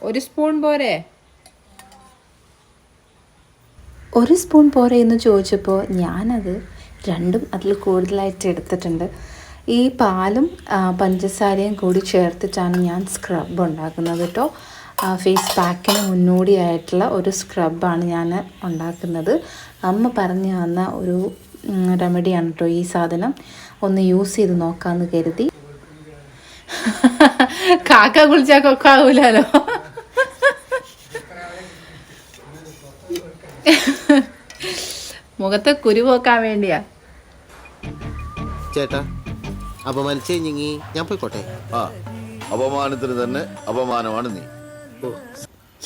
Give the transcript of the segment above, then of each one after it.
ഒരു സ്പൂൺ പോരെ? ഒരു സ്പൂൺ പോരെ എന്ന് ചോദിച്ചപ്പോൾ ഞാനത് രണ്ടും അതിൽ കൂടുതലായിട്ട് എടുത്തിട്ടുണ്ട്. ഈ പാലും പഞ്ചസാരയും കൂടി ചേർത്തിട്ടാണ് ഞാൻ സ്ക്രബ് ഉണ്ടാക്കുന്നത് കേട്ടോ. ഫേസ് പാക്കിന് മുന്നോടിയായിട്ടുള്ള ഒരു സ്ക്രബാണ് ഞാൻ ഉണ്ടാക്കുന്നത്. അമ്മ പറഞ്ഞു തന്ന ഒരു റെമഡിയാണ് കേട്ടോ ഈ സാധനം. ഒന്ന് യൂസ് ചെയ്ത് നോക്കാമെന്ന് കരുതി. കാക്ക കുളിച്ചാൽ കൊക്കാവൂലോ. മുഖത്തെ കുരു പോക്കാൻ വേണ്ടിയാ. ചേട്ടാ അപമാനിച്ചേ ഞാൻ പോയിക്കോട്ടെ. അപമാനത്തിന് തന്നെ അപമാനമാണ് നീ.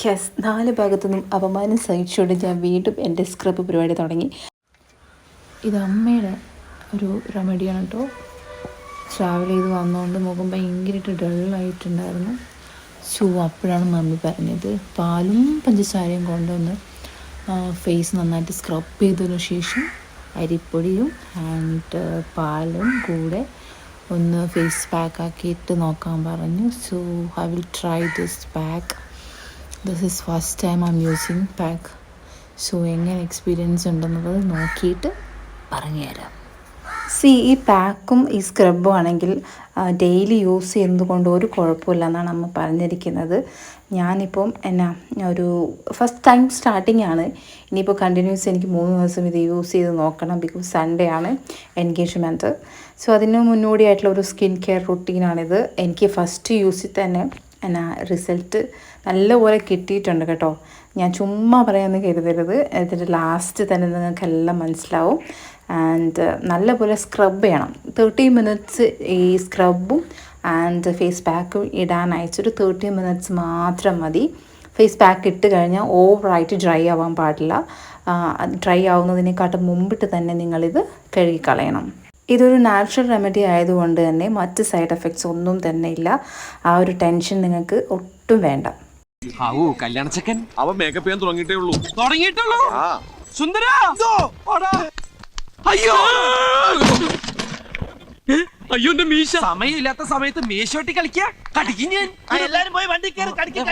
യെസ്, 4 ഭാഗത്തു നിന്നും അപമാനം സഹിച്ചുകൊണ്ട് ഞാൻ വീണ്ടും എൻ്റെ സ്ക്രബ് പരിപാടി തുടങ്ങി. ഇത് അമ്മയുടെ ഒരു റെമഡിയാണ് കേട്ടോ. ട്രാവൽ ചെയ്ത് വന്നുകൊണ്ട് മുഖം ഭയങ്കരമായിട്ട് ഡള്ളായിട്ടുണ്ടായിരുന്നു. സോ അപ്പോഴാണ് മമ്മി പറഞ്ഞത് പാലും പഞ്ചസാരയും കൊണ്ടുവന്ന് ഫേസ് നന്നായിട്ട് സ്ക്രബ് ചെയ്തതിനു ശേഷം അരിപ്പൊടിയും ആൻഡ് പാലും കൂടെ ഒന്ന് ഫേസ് പാക്ക് ആക്കിയിട്ട് നോക്കാൻ പറഞ്ഞു. So I will try this pack. This is first time I am using pack. So എങ്ങനെ എക്സ്പീരിയൻസ് ഉണ്ടെന്നുള്ളത് നോക്കിയിട്ട് പറഞ്ഞുതരാം. ഈ പാക്കും ഈ സ്ക്രബും ആണെങ്കിൽ ഡെയിലി യൂസ് ചെയ്യുന്നത് കൊണ്ട് ഒരു കുഴപ്പമില്ല എന്നാണ് അമ്മ പറഞ്ഞിരിക്കുന്നത്. ഞാനിപ്പം ഒരു ഫസ്റ്റ് ടൈം സ്റ്റാർട്ടിംഗ് ആണ്. ഇനിയിപ്പോൾ കണ്ടിന്യൂസ് എനിക്ക് 3 ദിവസം ഇത് യൂസ് ചെയ്ത് നോക്കണം. ബിക്കോസ് സൺഡേ ആണ് എൻഗേജ്മെൻറ്റ്. സോ അതിന് മുന്നോടിയായിട്ടുള്ള ഒരു സ്കിൻ കെയർ റുട്ടീനാണിത്. എനിക്ക് ഫസ്റ്റ് യൂസിൽ തന്നെ റിസൾട്ട് നല്ലപോലെ കിട്ടിയിട്ടുണ്ട് കേട്ടോ. ഞാൻ ചുമ്മാ പറയാമെന്ന് കരുതരുത്. ഇതിൻ്റെ ലാസ്റ്റ് തന്നെ നിങ്ങൾക്കെല്ലാം മനസ്സിലാവും. ആൻഡ് നല്ലപോലെ സ്ക്രബ് ചെയ്യണം. 30 മിനിറ്റ്സ് ഈ സ്ക്രബും ആൻഡ് ഫേസ് പാക്കും ഇടാനായിട്ടൊരു 30 മിനിറ്റ്സ് മാത്രം മതി. ഫേസ് പാക്ക് ഇട്ട് കഴിഞ്ഞാൽ ഓവറായിട്ട് ഡ്രൈ ആവാൻ പാടില്ല. ഡ്രൈ ആവുന്നതിനെക്കാട്ടും മുമ്പിട്ട് തന്നെ നിങ്ങളിത് കഴുകിക്കളയണം. ഇതൊരു നാച്ചുറൽ റെമഡി ആയതുകൊണ്ട് തന്നെ മറ്റ് സൈഡ് എഫക്ട്സ് ഒന്നും തന്നെ ഇല്ല. ആ ഒരു ടെൻഷൻ നിങ്ങൾക്ക് ഒട്ടും വേണ്ട. കല്യാണച്ചക്കൻ അവൻ മേക്കപ്പ് ചെയ്യാൻ തുടങ്ങിയിട്ടുള്ളൂ. സുന്ദര അയ്യോ അയ്യോ എന്റെ മീശ. സമയമില്ലാത്ത സമയത്ത് മീശോട്ടി കളിക്കാ കടിക്കും ഞാൻ. എല്ലാരും പോയി വണ്ടി കടിക്കും.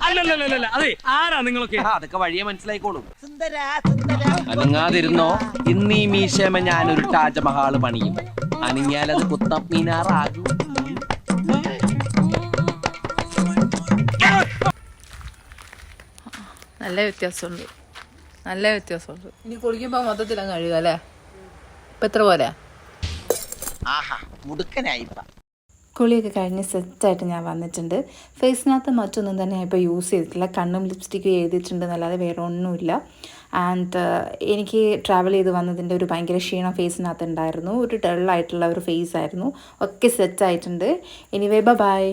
അല്ലല്ല അതെ ആരാ നിങ്ങളൊക്കെ? അതൊക്കെ വഴിയെ മനസ്സിലായിക്കോളും. അനങ്ങാതിരുന്നോ. ഇന്ന് ഈ മീശമ ഞാനൊരു താജ്മഹാള് പണിയും. അനങ്ങിയാലത് കുത്തബ് മീനാറാകും. നല്ല വ്യത്യാസമുണ്ട്. ഇനി കുളിക്കുമ്പോൾ മൊത്തത്തിൽ അങ്ങ് കഴുകുക അല്ലേ? ഇപ്പം എത്ര പോരാ? കുളിയൊക്കെ കഴിഞ്ഞ് സെറ്റായിട്ട് ഞാൻ വന്നിട്ടുണ്ട്. ഫേസിനകത്ത് മറ്റൊന്നും തന്നെ ഇപ്പോൾ യൂസ് ചെയ്തിട്ടില്ല. കണ്ണും ലിപ്സ്റ്റിക്കും എഴുതിയിട്ടുണ്ട് എന്നല്ലാതെ വേറെ ഒന്നുമില്ല. ആൻഡ് എനിക്ക് ട്രാവൽ ചെയ്ത് വന്നതിൻ്റെ ഒരു ഭയങ്കര ക്ഷീണം ഫേസിനകത്ത് ഉണ്ടായിരുന്നു. ഒരു ഡള്ളായിട്ടുള്ള ഒരു ഫേസ് ആയിരുന്നു. ഒക്കെ സെറ്റായിട്ടുണ്ട്. Anyway by.